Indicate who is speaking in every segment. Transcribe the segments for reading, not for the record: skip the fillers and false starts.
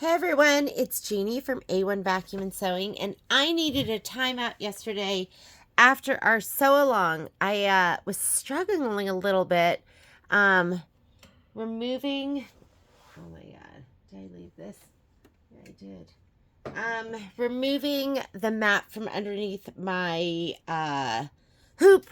Speaker 1: Hey everyone, it's Jeannie from A1 Vacuum and Sewing, and I needed a timeout yesterday after our sew along. I was struggling a little bit removing, oh my god, did I leave this? Yeah, I did. Removing the mat from underneath my hoop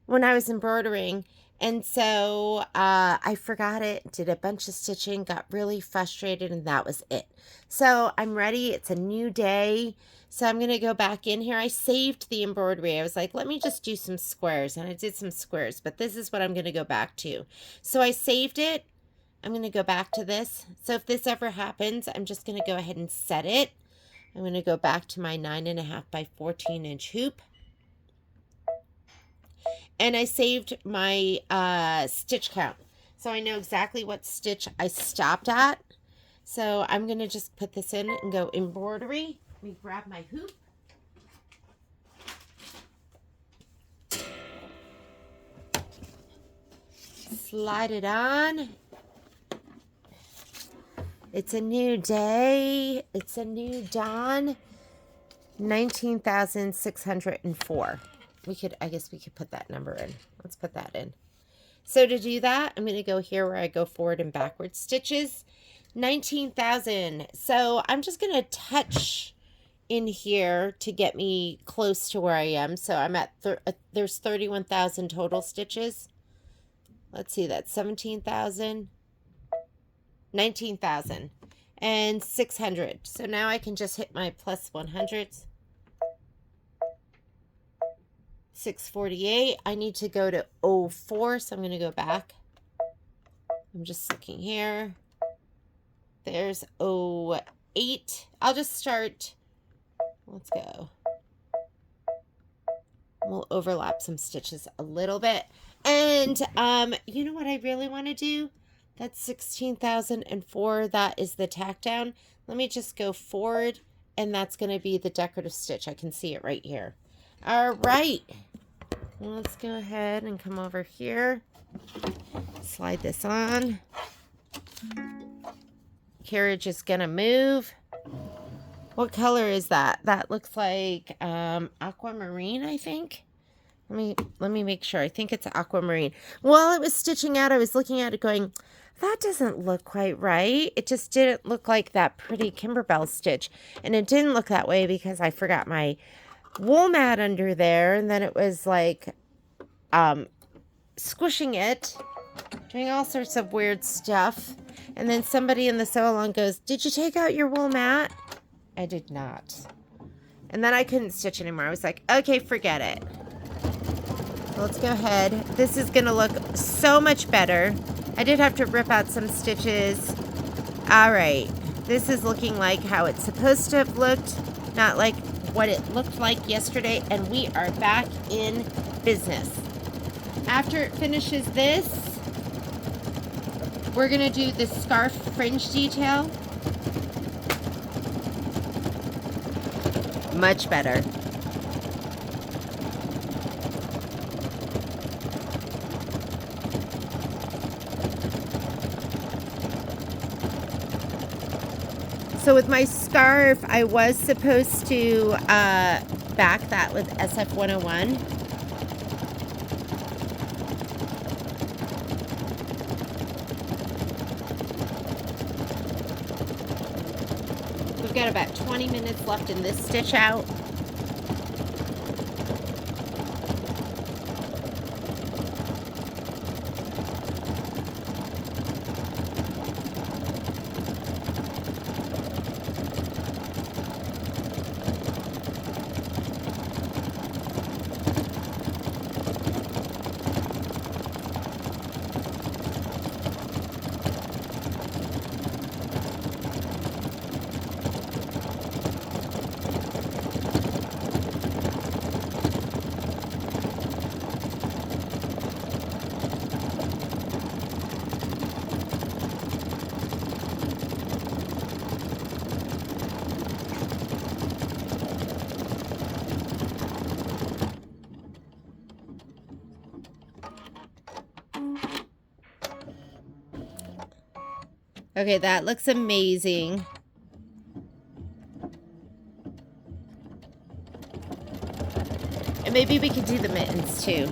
Speaker 1: when I was embroidering. And so I forgot it, did a bunch of stitching, got really frustrated, and that was it. So I'm ready. It's a new day. So I'm going to go back in here. I saved the embroidery. I was like, let me just do some squares. And I did some squares, but this is what I'm going to go back to. So I saved it. I'm going to go back to this. So if this ever happens, I'm just going to go ahead and set it. I'm going to go back to my 9.5 by 14 inch hoop. And I saved my stitch count. So I know exactly what stitch I stopped at. So I'm going to just put this in and go embroidery. Let me grab my hoop. Slide it on. It's a new day. It's a new dawn. 19,604. I guess we could put that number in. Let's put that in. So to do that, I'm going to go here where I go forward and backward stitches. 19,000. So I'm just going to touch in here to get me close to where I am. So I'm at, there's 31,000 total stitches. Let's see, that's 17,000, 19,000, and 600. So now I can just hit my plus 100s. 648. I need to go to 04, so I'm going to go back. I'm just looking here. There's 08. I'll just start. Let's go. We'll overlap some stitches a little bit. And you know what I really want to do? That's 16,004. That is the tack down. Let me just go forward, and that's going to be the decorative stitch. I can see it right here. All right. Let's go ahead and come over here. Slide this on. Carriage is going to move. What color is that? That looks like aquamarine, I think. Let me make sure. I think it's aquamarine. While it was stitching out, I was looking at it going, that doesn't look quite right. It just didn't look like that pretty Kimberbell stitch. And it didn't look that way because I forgot my wool mat under there, and then it was like squishing it, doing all sorts of weird stuff. And then somebody in the sew along goes, did you take out your wool mat? I did not. And then I couldn't stitch anymore. I was like, okay, forget it. So let's go ahead. This is going to look so much better. I did have to rip out some stitches. All right. This is looking like how it's supposed to have looked, not like what it looked like yesterday. And we are back in business. After it finishes this, we're going to do the scarf fringe detail. Much better. So with my scarf, I was supposed to back that with SF 101. We've got about 20 minutes left in this stitch out. Okay, that looks amazing. And maybe we could do the mittens too.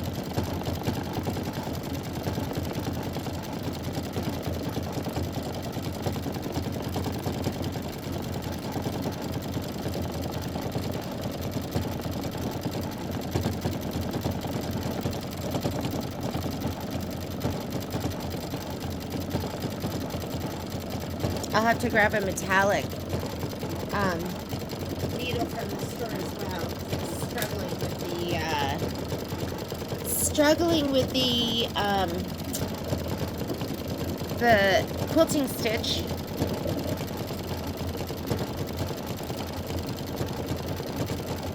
Speaker 1: I'll have to grab a metallic needle from the store as well. Struggling with the quilting stitch.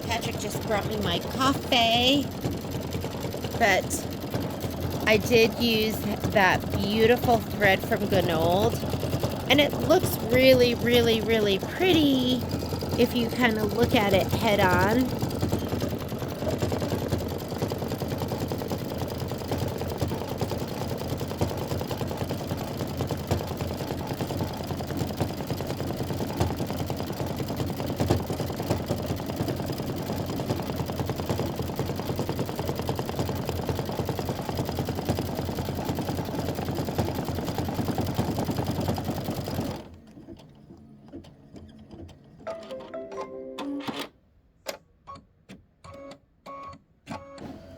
Speaker 1: Patrick just brought me my coffee, but I did use that beautiful thread from Gnold. And it looks really, really, really pretty if you kind of look at it head on.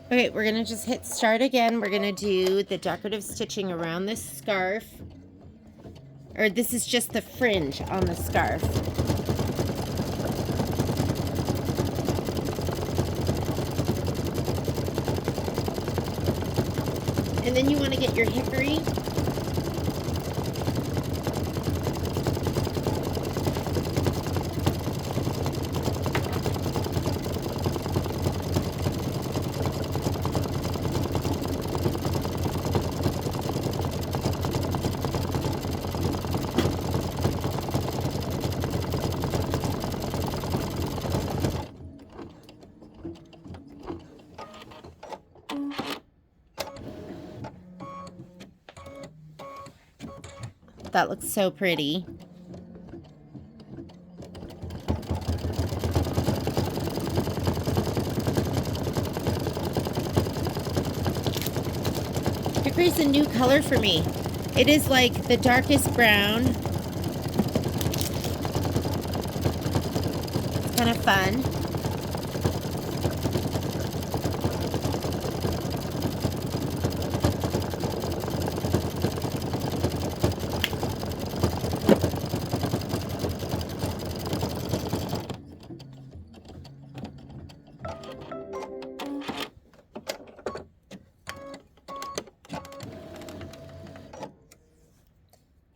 Speaker 1: Okay, we're gonna just hit start again. We're gonna do the decorative stitching around this scarf. Or this is just the fringe on the scarf. And then you want to get your hickory. That looks so pretty. Hickory's a new color for me. It is like the darkest brown. It's kind of fun.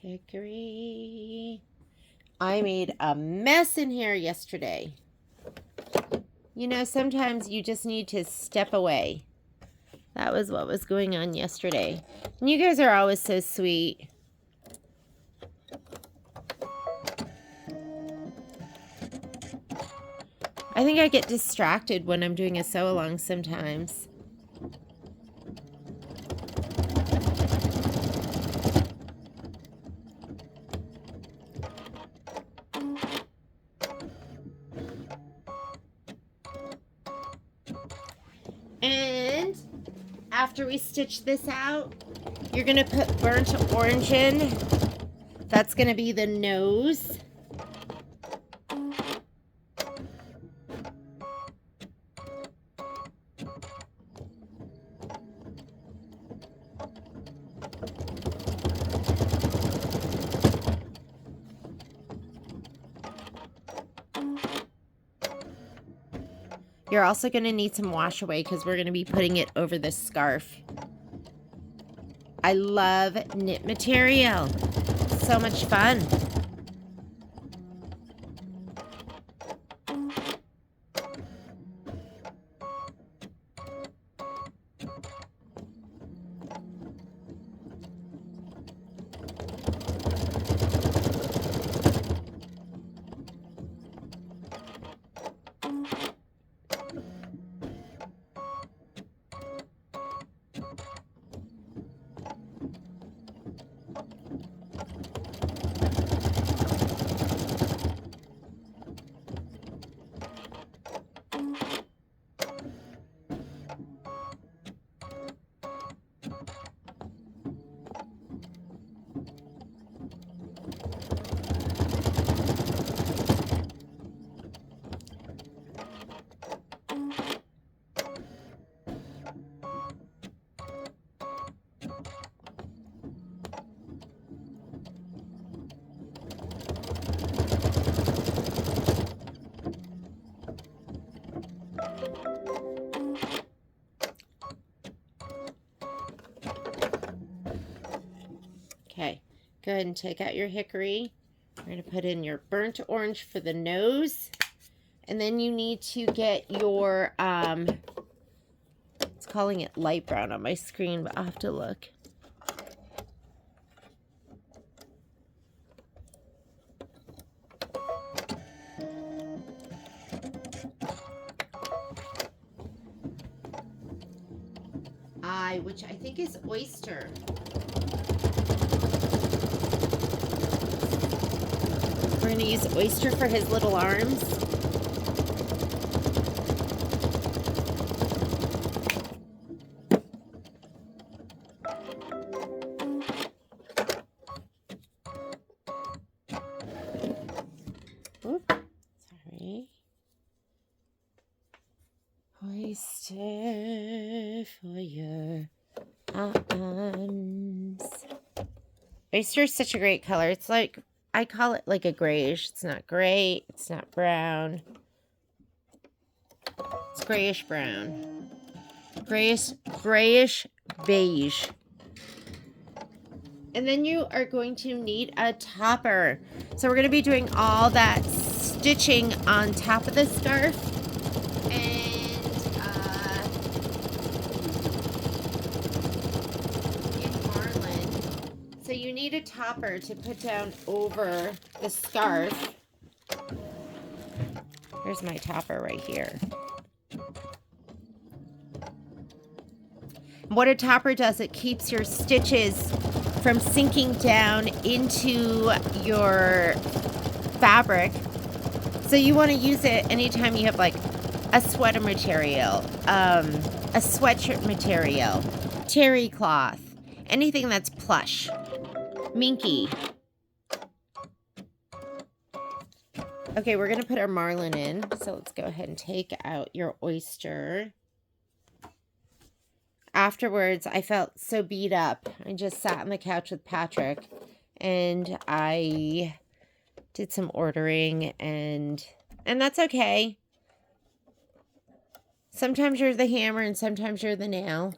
Speaker 1: Hickory. I made a mess in here yesterday. You know, sometimes you just need to step away. That was what was going on yesterday. And you guys are always so sweet. I think I get distracted when I'm doing a sew-along sometimes. And after we stitch this out, you're gonna put burnt orange in. That's gonna be the nose. You're also going to need some wash away because we're going to be putting it over this scarf. I love knit material. So much fun. Go ahead and take out your hickory. We're going to put in your burnt orange for the nose. And then you need to get your, it's calling it light brown on my screen, but I'll have to look. Which I think is oyster. We're going to use oyster for his little arms. Oop, sorry. Oyster for your arms. Oyster is such a great color. It's like, I call it like a grayish. It's not gray. It's not brown. It's grayish brown. Grayish beige. And then you are going to need a topper. So we're going to be doing all that stitching on top of the scarf. And in marlin. So you need a topper to put down over the scarf. Here's my topper right here. What a topper does, it keeps your stitches from sinking down into your fabric. So you want to use it anytime you have like a sweater material, a sweatshirt material, terry cloth, anything that's plush, minky. Okay, we're going to put our marlin in. So let's go ahead and take out your oyster. Afterwards, I felt so beat up. I just sat on the couch with Patrick and I did some ordering and that's okay. Sometimes you're the hammer and sometimes you're the nail.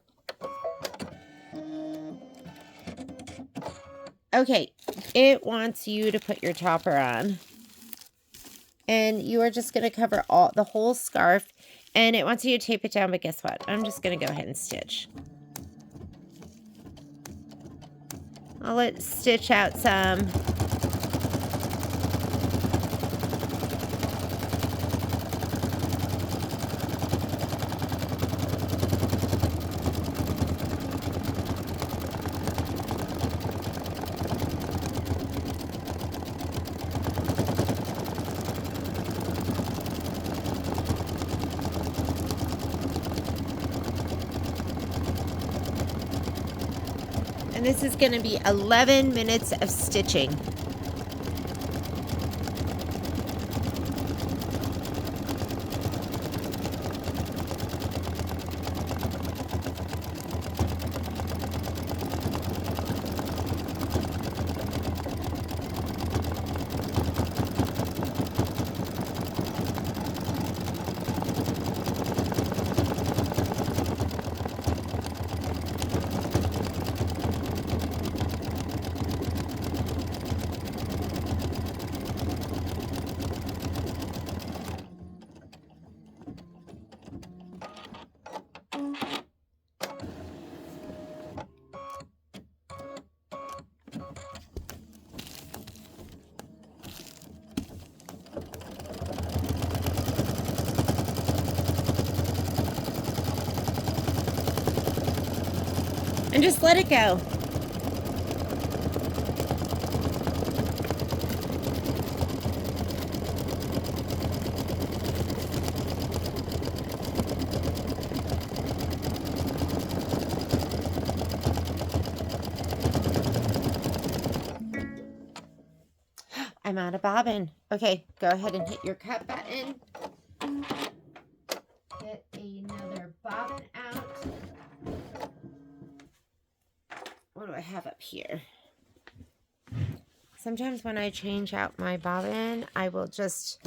Speaker 1: Okay, it wants you to put your topper on. And you are just going to cover the whole scarf. And it wants you to tape it down, but guess what? I'm just going to go ahead and stitch. I'll stitch out some. And this is going to be 11 minutes of stitching. And just let it go. I'm out of bobbin. Okay, go ahead and hit your cut button. Get another bobbin out. What do I have up here? Sometimes when I change out my bobbin, I will just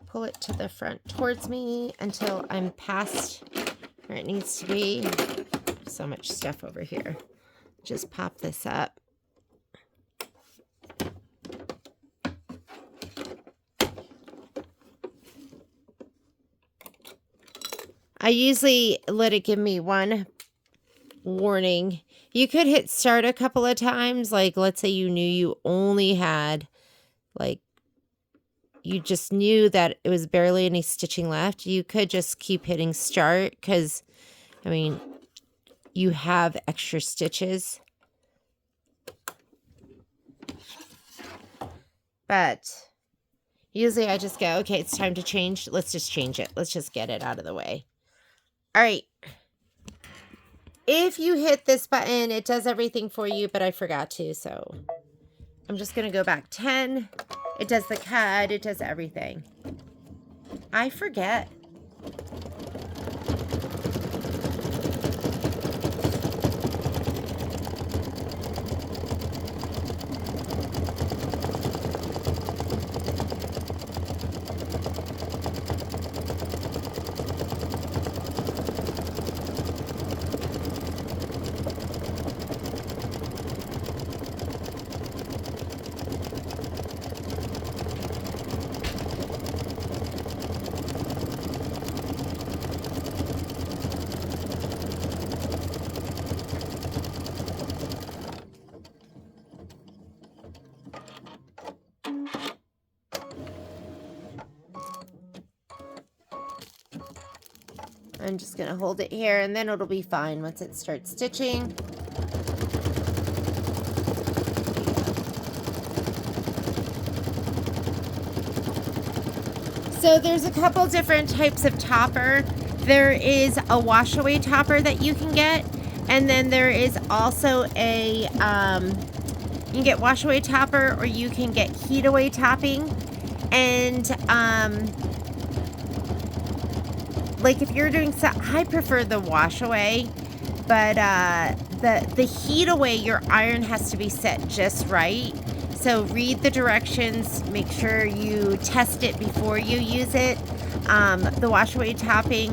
Speaker 1: pull it to the front towards me until I'm past where it needs to be. So much stuff over here. Just pop this up. I usually let it give me one warning. You could hit start a couple of times. Like, let's say you knew you only had, like, you just knew that it was barely any stitching left. You could just keep hitting start because, I mean, you have extra stitches. But usually I just go, okay, it's time to change. Let's just change it. Let's just get it out of the way. All right. If you hit this button, it does everything for you, but I forgot to, so I'm just going to go back 10. It does the cut. It does everything. I forget. I'm just going to hold it here, and then it'll be fine once it starts stitching. So there's a couple different types of topper. There is a wash away topper that you can get, and then there is also a, you can get wash away topper, or you can get heat away topping. And, like if you're doing so, I prefer the wash away, but the heat away, your iron has to be set just right. So read the directions, make sure you test it before you use it. The wash away topping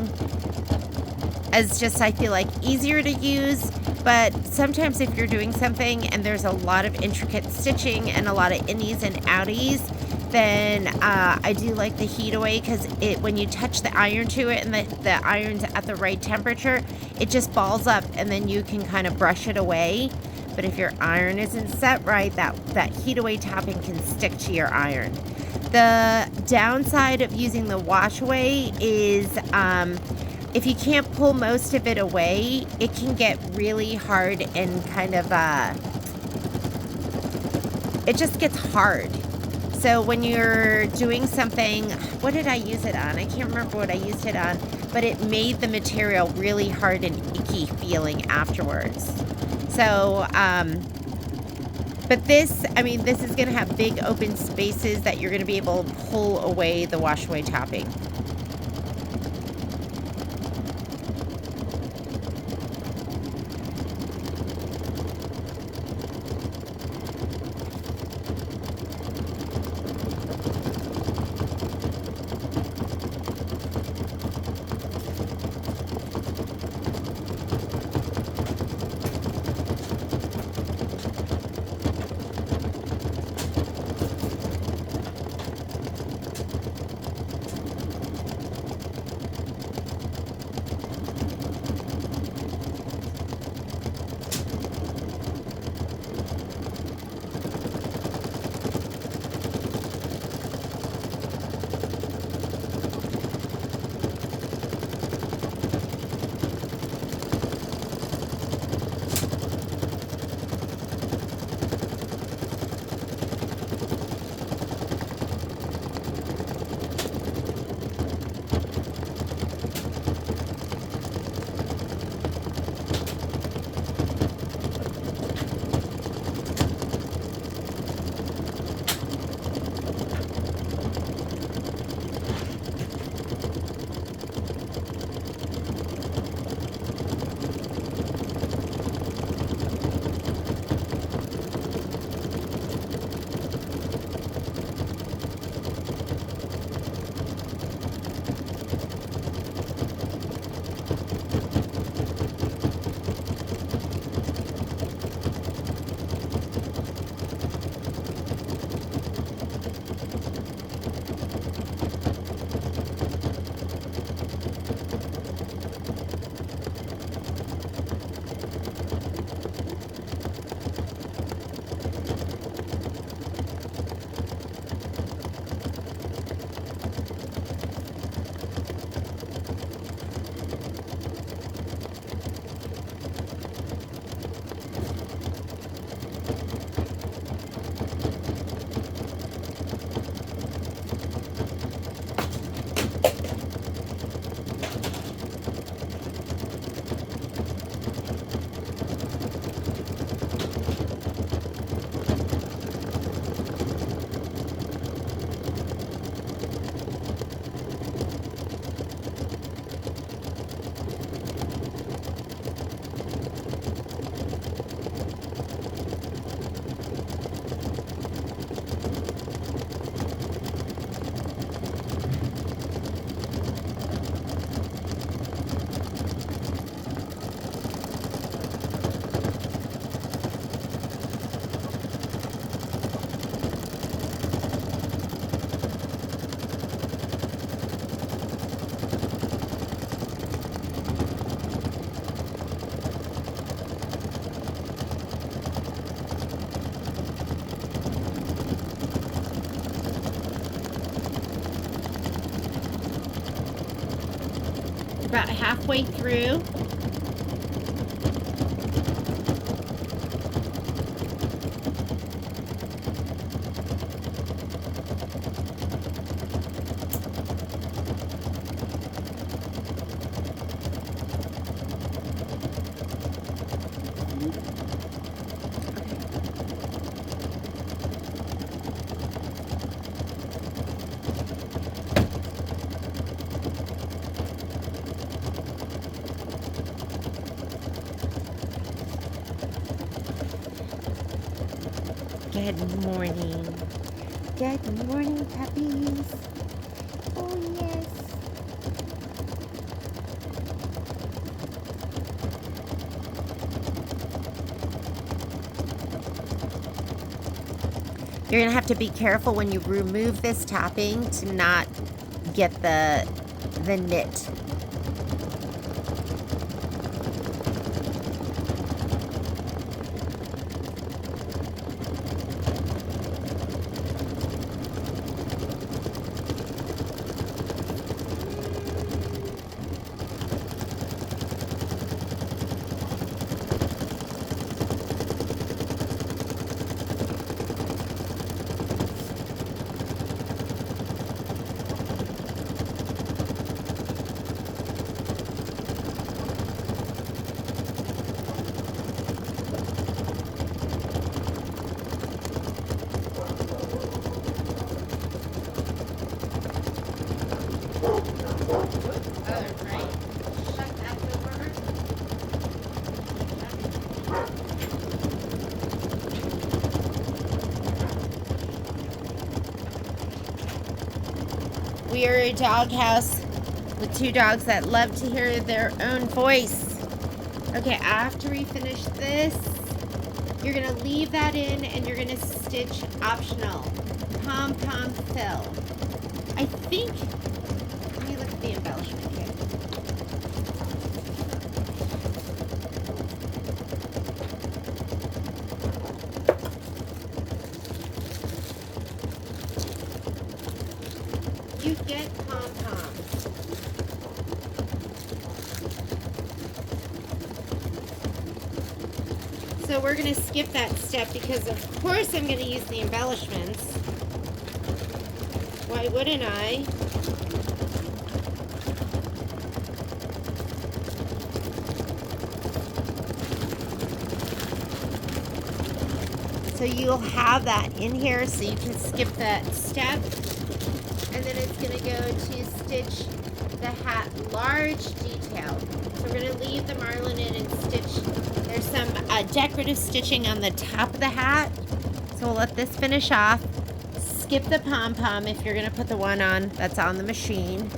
Speaker 1: is just, I feel like, easier to use, but sometimes if you're doing something and there's a lot of intricate stitching and a lot of innies and outies, then I do like the heat away, because when you touch the iron to it and the iron's at the right temperature, it just balls up and then you can kind of brush it away. But if your iron isn't set right, that heat away topping can stick to your iron. The downside of using the wash away is if you can't pull most of it away, it can get really hard and kind of, it just gets hard. So when you're doing something, what did I use it on? I can't remember what I used it on, but it made the material really hard and icky feeling afterwards. So, but this, I mean, this is going to have big open spaces that you're going to be able to pull away the wash away topping. about halfway through. Good morning. Good morning, puppies. Oh, yes. You're going to have to be careful when you remove this topping to not get the knit. We are a dog house with two dogs that love to hear their own voice. Okay, after we finish this, you're going to leave that in and you're going to stitch optional pom-pom fill. I think, let me look at the embellishment kit. You get pom-poms. So we're going to skip that step because of course I'm going to use the embellishments. Why wouldn't I? So you'll have that in here so you can skip that step. And then it's going to go to stitch the hat large detail. So we're going to leave the marlin in and stitch. There's some decorative stitching on the top of the hat. So we'll let this finish off. Skip the pom-pom if you're going to put the one on that's on the machine.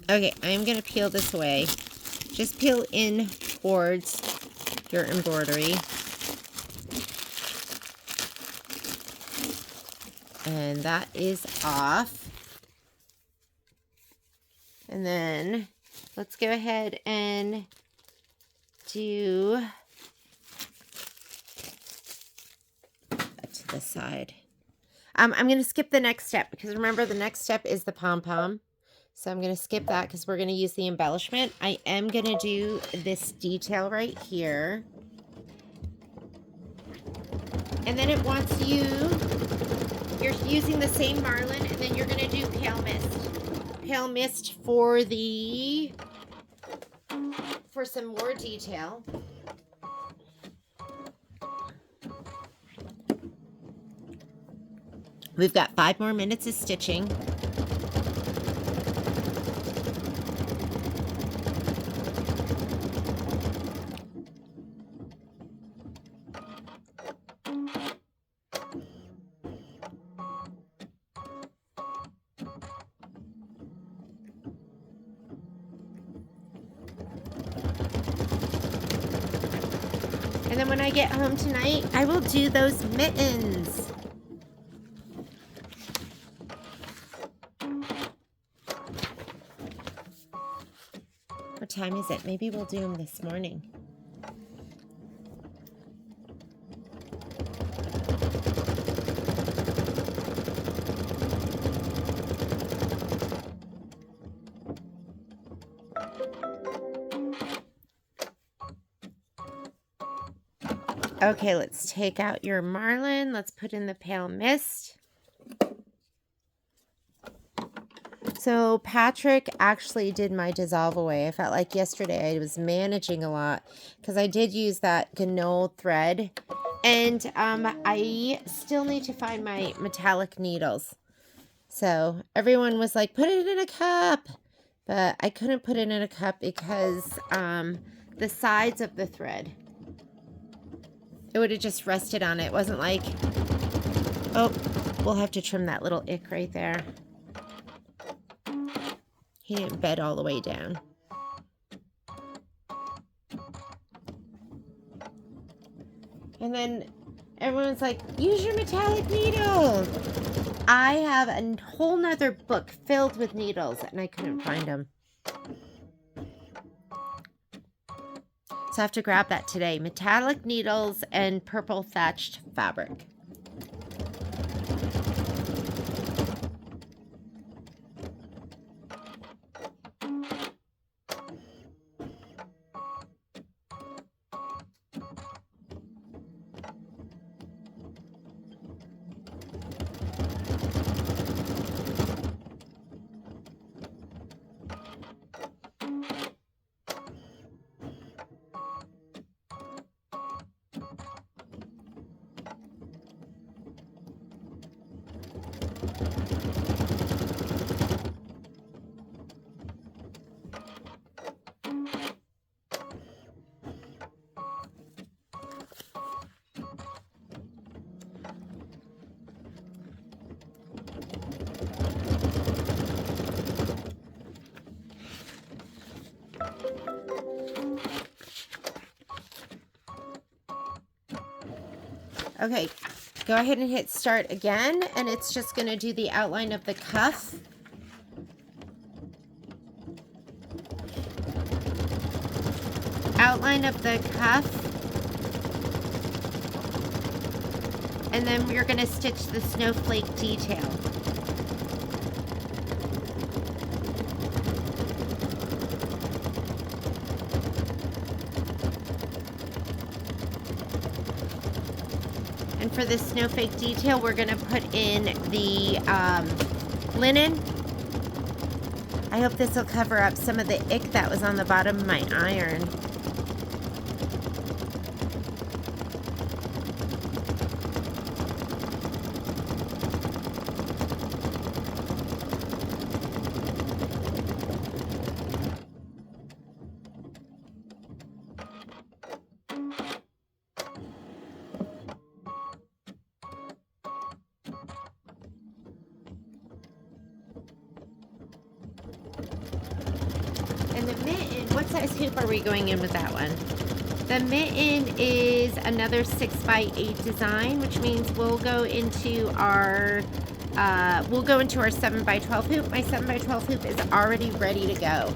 Speaker 1: Okay, I'm going to peel this away. Just peel in towards your embroidery. And that is off. And then let's go ahead and do that to the side. I'm going to skip the next step because remember the next step is the pom-pom. So I'm going to skip that because we're going to use the embellishment. I am going to do this detail right here. And then it wants you, you're using the same marlin, and then you're going to do pale mist. Pale mist for some more detail. We've got 5 more minutes of stitching. And then when I get home tonight, I will do those mittens. What time is it? Maybe we'll do them this morning. Okay, let's take out your marlin. Let's put in the pale mist. So Patrick actually did my dissolve away. I felt like yesterday I was managing a lot because I did use that Ganol thread. And I still need to find my metallic needles. So everyone was like, put it in a cup. But I couldn't put it in a cup because the sides of the thread, it would have just rested on it. It wasn't like, oh, we'll have to trim that little ick right there. He didn't bed all the way down. And then everyone's like, use your metallic needle. I have a whole nother book filled with needles and I couldn't find them. So I have to grab that today. Metallic needles and purple thatched fabric. Okay, go ahead and hit start again, and it's just going to do the outline of the cuff. Outline of the cuff. And then we're going to stitch the snowflake detail. And for the snowflake detail, we're going to put in the linen. I hope this will cover up some of the ick that was on the bottom of my iron. And the mitten, what size hoop are we going in with that one? The mitten is another 6x8 design, which means we'll go into our 7x12 hoop. My 7x12 hoop is already ready to go.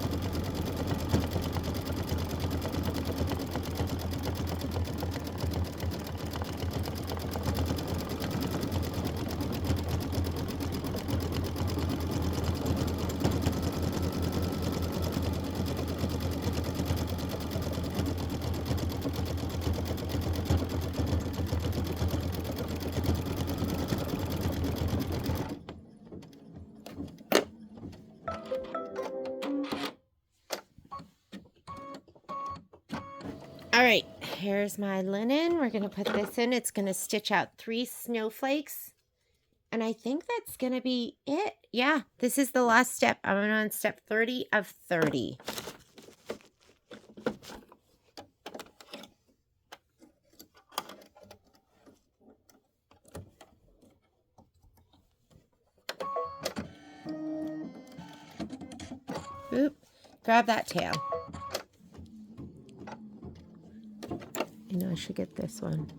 Speaker 1: All right, here's my linen. We're going to put this in. It's going to stitch out 3 snowflakes. And I think that's going to be it. Yeah, this is the last step. I'm on step 30 of 30. Oop, grab that tail. I know I should get this one.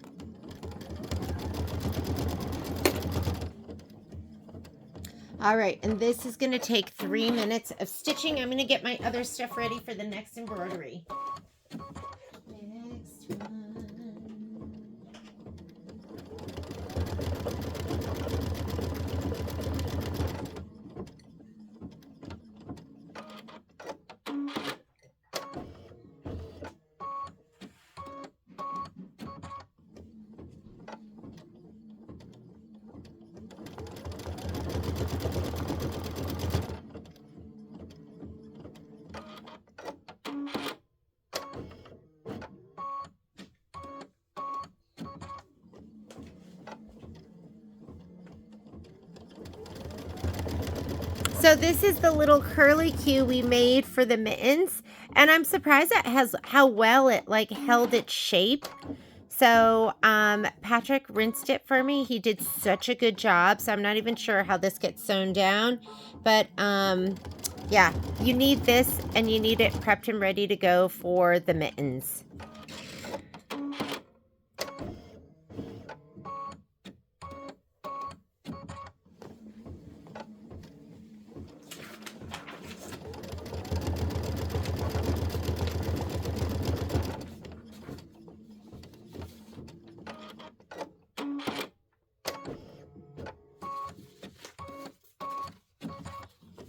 Speaker 1: All right, and this is going to take 3 minutes of stitching. I'm going to get my other stuff ready for the next embroidery. Next one. So this is the little curly Q we made for the mittens, and I'm surprised at how well it like held its shape. So Patrick rinsed it for me. He did such a good job, so I'm not even sure how this gets sewn down, but yeah, you need this and you need it prepped and ready to go for the mittens.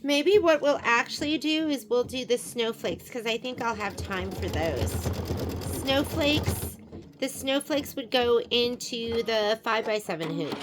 Speaker 1: Maybe what we'll actually do is we'll do the snowflakes, because I think I'll have time for those. Snowflakes. The snowflakes would go into the 5x7 hoop.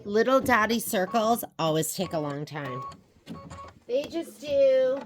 Speaker 1: Little dotty circles always take a long time. They just do.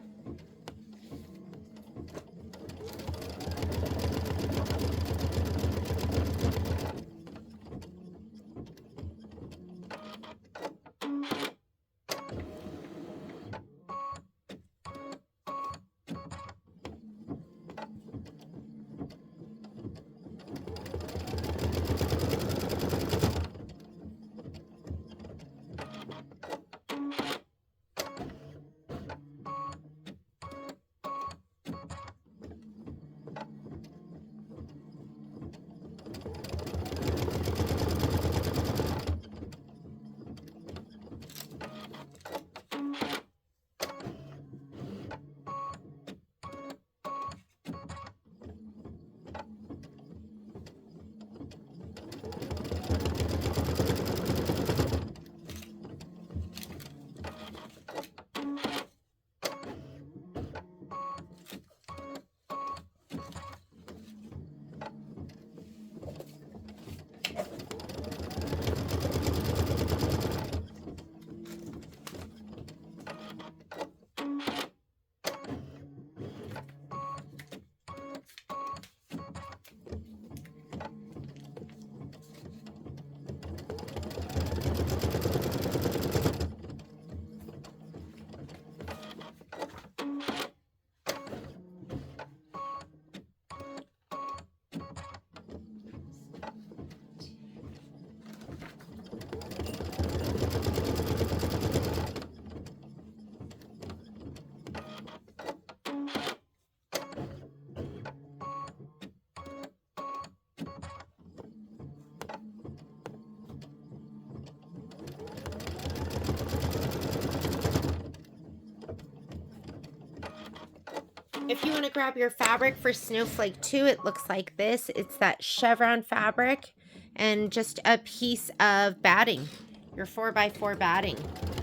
Speaker 1: If you want to grab your fabric for Snowflake 2, it looks like this. It's that chevron fabric and just a piece of batting, your 4x4 batting.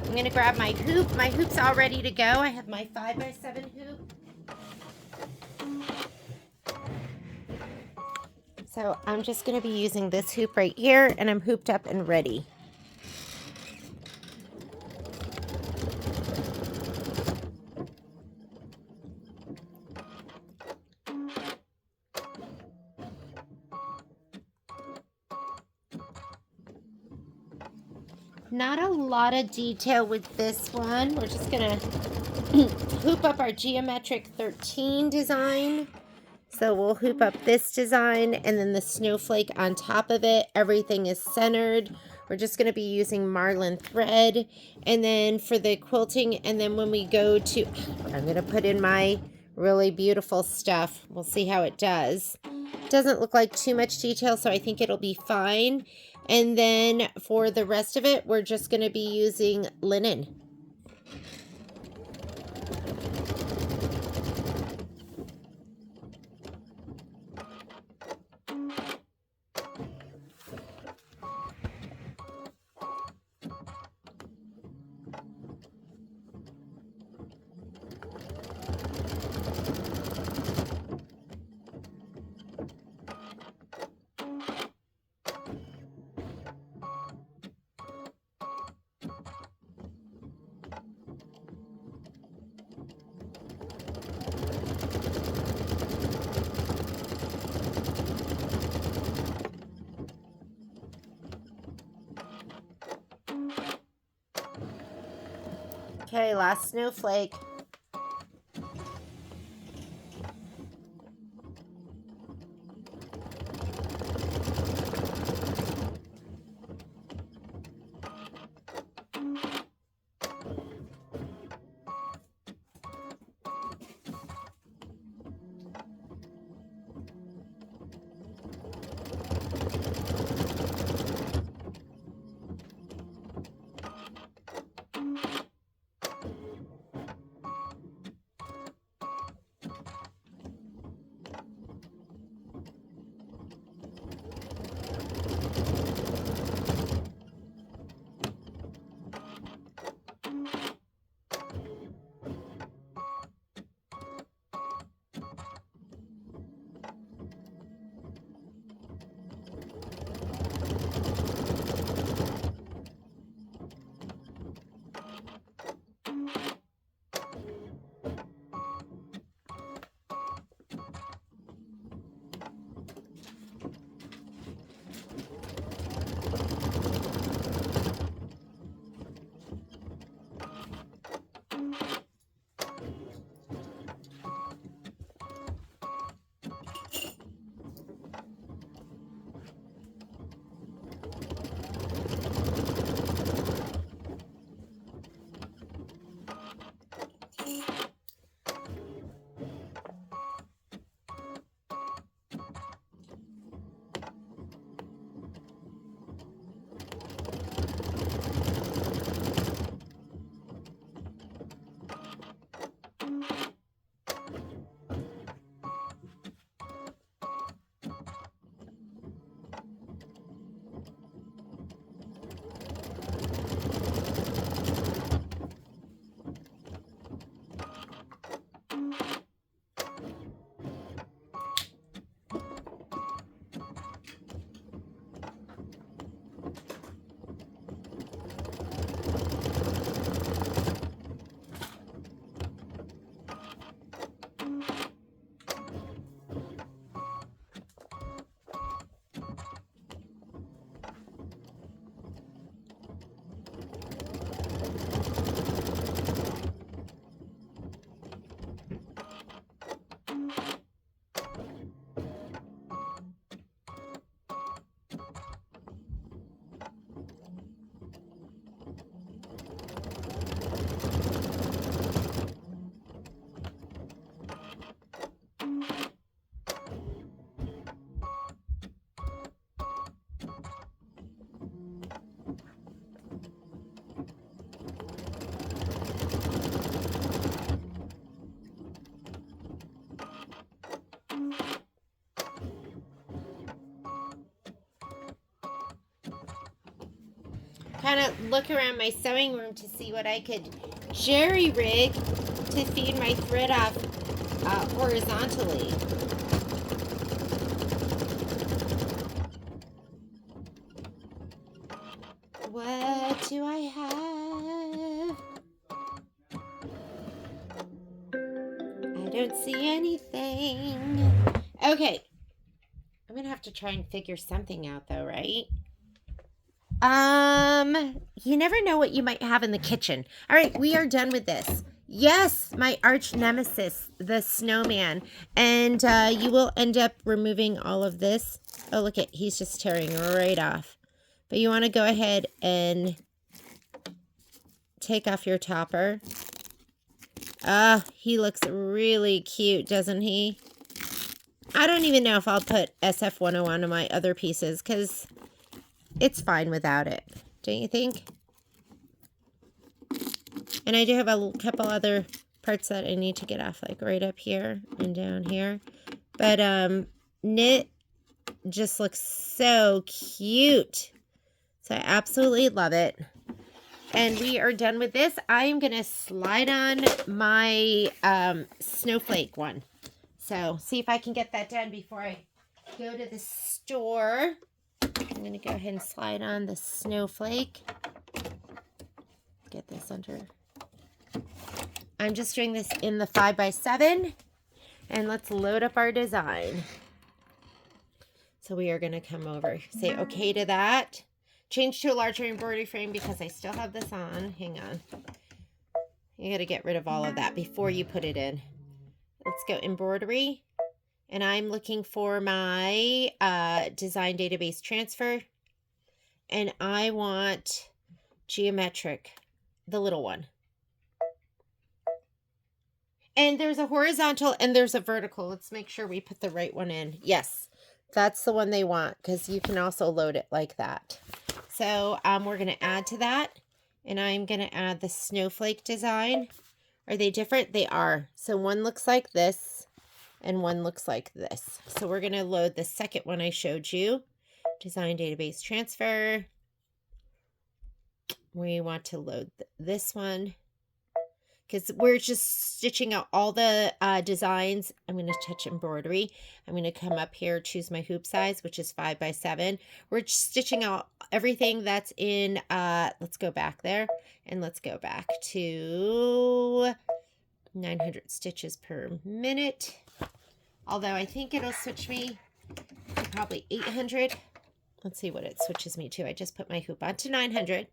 Speaker 1: I'm going to grab my hoop. My hoop's all ready to go. I have my 5x7 hoop. So I'm just going to be using this hoop right here, and I'm hooped up and ready. Not a lot of detail with this one. We're just gonna hoop up our geometric 13 design. So we'll hoop up this design and then the snowflake on top of it. Everything is centered. We're just gonna be using marlin thread. And then for the quilting, and then when we go to, I'm gonna put in my really beautiful stuff. We'll see how it does. Doesn't look like too much detail, so I think it'll be fine. And then for the rest of it, we're just going to be using linen. Okay, last snowflake. kind of look around my sewing room to see what I could jerry-rig to feed my thread off horizontally. What do I have? I don't see anything. Okay. I'm going to have to try and figure something out though, right? You never know what you might have in the kitchen. All right, we are done with this. Yes, my arch nemesis, the snowman. And you will end up removing all of this. Oh, look at, he's just tearing right off. But you want to go ahead and take off your topper. He looks really cute, doesn't he? I don't even know if I'll put SF101 on my other pieces because it's fine without it. Don't you think? And I do have a couple other parts that I need to get off, like right up here and down here. But knit just looks so cute. So I absolutely love it. And we are done with this. I am going to slide on my Snowflake one. So see if I can get that done before I go to the store. I'm going to go ahead and slide on the Snowflake. Get this under. I'm just doing this in the 5x7. And let's load up our design. So we are going to come over. Say okay to that. Change to a larger embroidery frame because I still have this on. Hang on. You got to get rid of all of that before you put it in. Let's go embroidery. And I'm looking for my design database transfer. And I want geometric, the little one. And there's a horizontal and there's a vertical. Let's make sure we put the right one in. Yes, that's the one they want because you can also load it like that. So we're going to add to that. And I'm going to add the snowflake design. Are they different? They are. So one looks like this and one looks like this. So we're going to load the second one I showed you. Design database transfer. We want to load this one because we're just stitching out all the designs. I'm going to touch embroidery. I'm going to come up here, choose my hoop size, which is 5x7. We're stitching out everything that's in, let's go back there and let's go back to 900 stitches per minute. Although I think it'll switch me to probably 800. Let's see what it switches me to. I just put my hoop on to 900.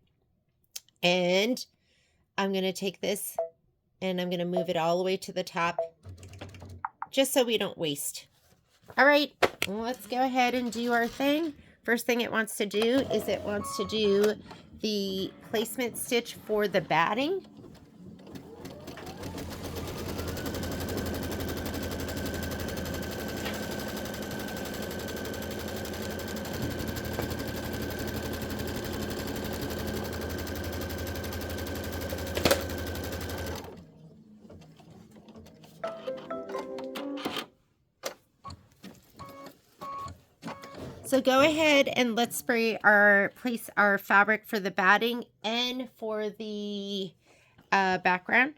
Speaker 1: And I'm going to take this and I'm going to move it all the way to the top just so we don't waste. All right, let's go ahead and do our thing. First thing it wants to do is it wants to do the placement stitch for the batting. So go ahead and let's place our fabric for the batting and for the background.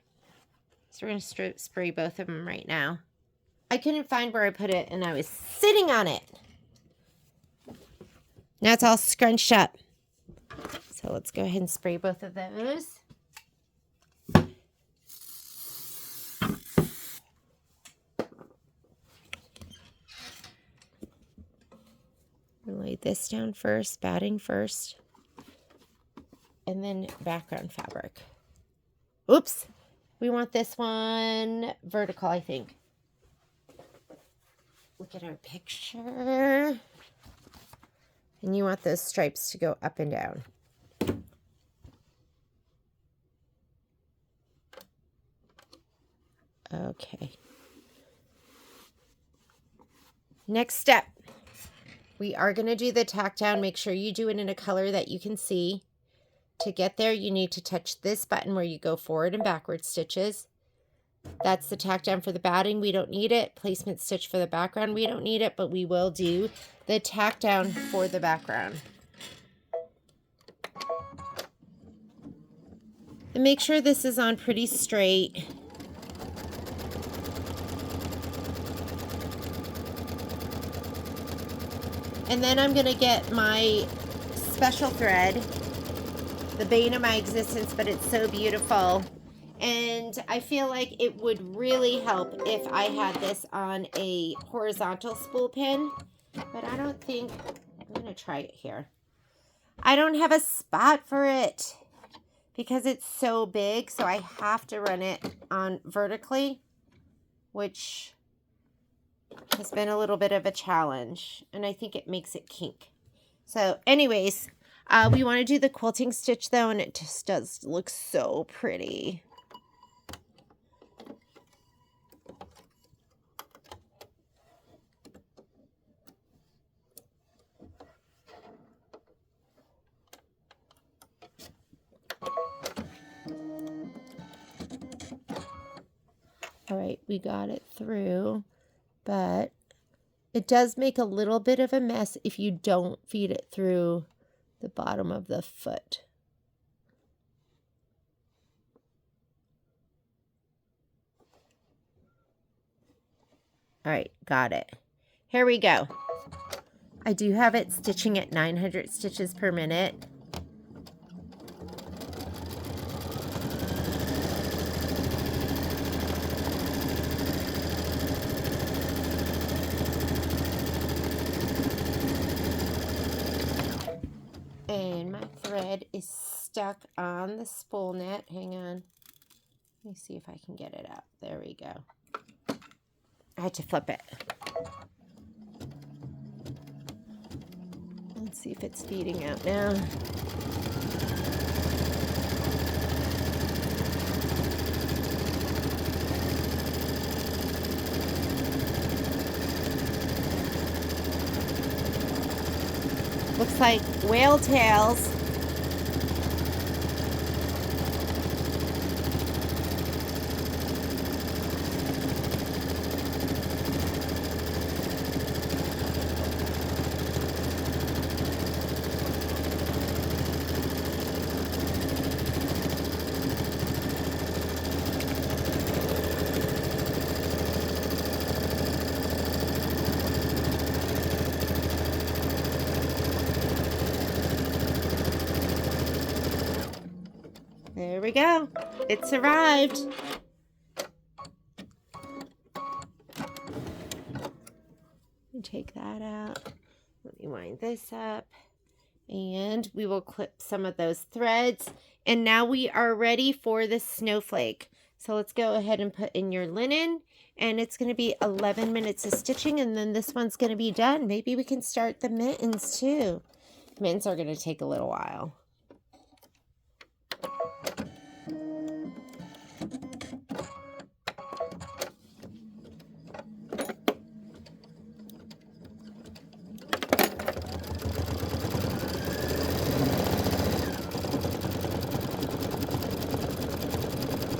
Speaker 1: So we're going to spray both of them right now. I couldn't find where I put it and I was sitting on it. Now it's all scrunched up. So let's go ahead and spray both of those. Lay this down first, batting first, and then background fabric. Oops, we want this one vertical, I think. Look at our picture. And you want those stripes to go up and down. Okay. Next step. We are going to do the tack down. Make sure you do it in a color that you can see. To get there, you need to touch this button where you go forward and backward stitches. That's the tack down for the batting. We don't need it. Placement stitch for the background. We don't need it, but we will do the tack down for the background. And make sure this is on pretty straight. And then I'm going to get my special thread, the bane of my existence, but it's so beautiful. And I feel like it would really help if I had this on a horizontal spool pin, but I don't think, I'm going to try it here. I don't have a spot for it because it's so big, so I have to run it on vertically, which has been a little bit of a challenge, and I think it makes it kink. So anyways, we want to do the quilting stitch though, and it just does look so pretty. All right, we got it through, but it does make a little bit of a mess if you don't feed it through the bottom of the foot. All right, got it. Here we go. I do have it stitching at 900 stitches per minute. And my thread is stuck on the spool net. Hang on. Let me see if I can get it out. There we go. I had to flip it. Let's see if it's feeding out now. Looks like whale tails. There we go. It's arrived. Take that out. Let me wind this up. And we will clip some of those threads. And now we are ready for the snowflake. So let's go ahead and put in your linen. And it's going to be 11 minutes of stitching. And then this one's going to be done. Maybe we can start the mittens too. Mittens are going to take a little while.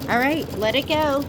Speaker 1: All right, let it go.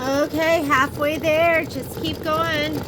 Speaker 1: Okay, halfway there. Just keep going.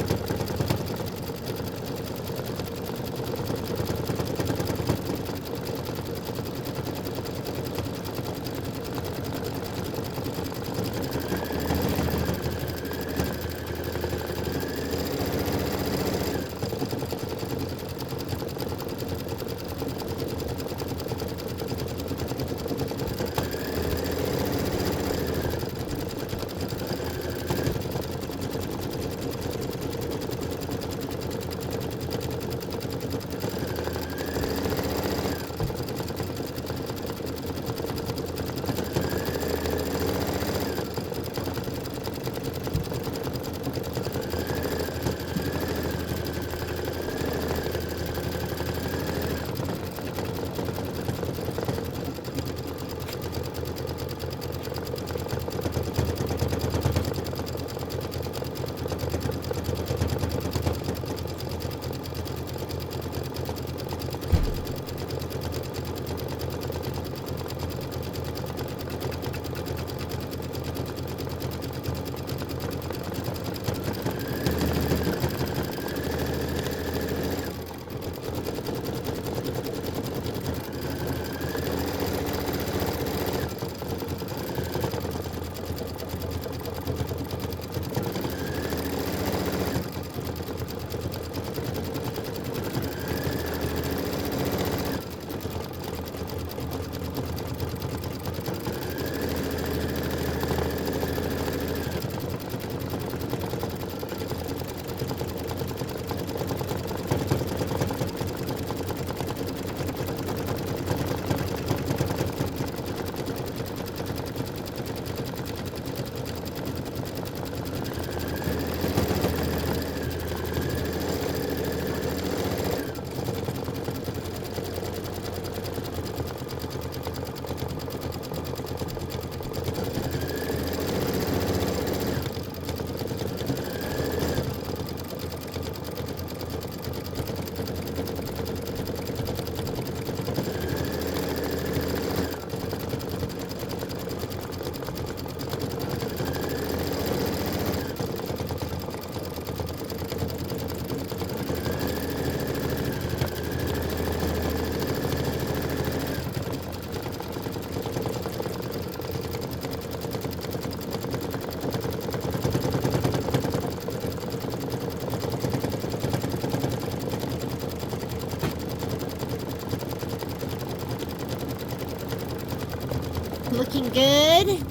Speaker 1: Looking good.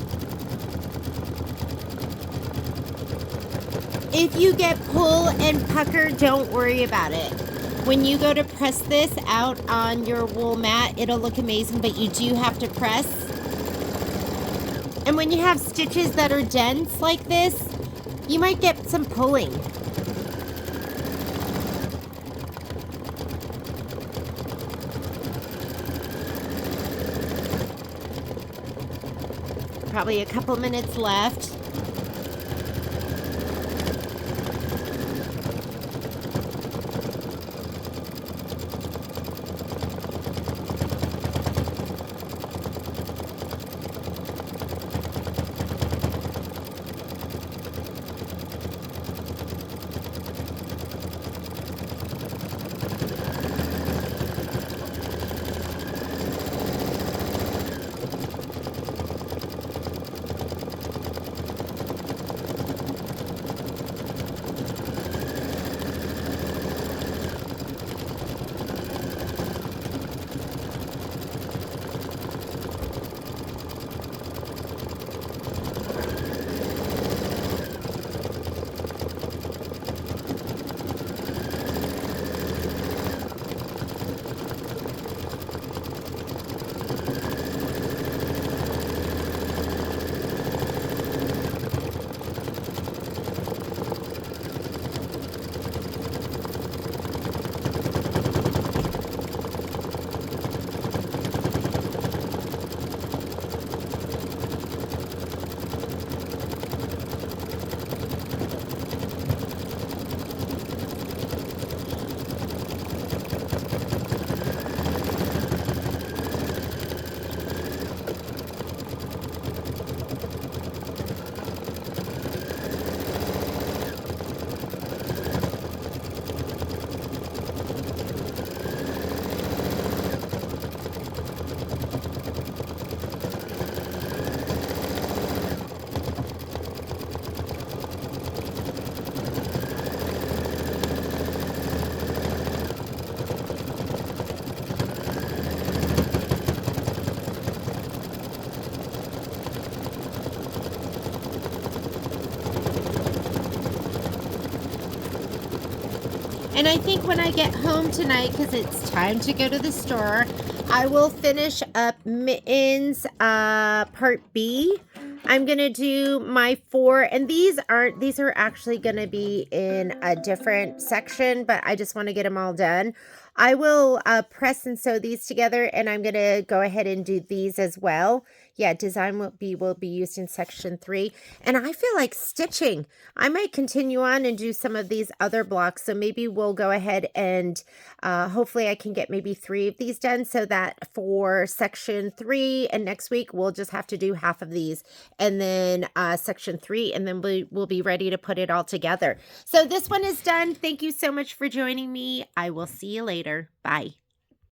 Speaker 1: If you get pull and pucker, don't worry about it. When you go to press this out on your wool mat, it'll look amazing, but you do have to press. And when you have stitches that are dense like this, you might get some pulling. Probably a couple minutes left. And I think when I get home tonight, because it's time to go to the store, I will finish up Mittens part B. I'm going to do my 4, and these are actually going to be in a different section, but I just want to get them all done. I will press and sew these together, and I'm going to go ahead and do these as well. Yeah, design will be used in section 3. And I feel like stitching. I might continue on and do some of these other blocks. So maybe we'll go ahead and hopefully I can get maybe 3 of these done, so that for section 3 and next week we'll just have to do half of these, and then section 3, and then we'll be ready to put it all together. So this one is done. Thank you so much for joining me. I will see you later. Bye.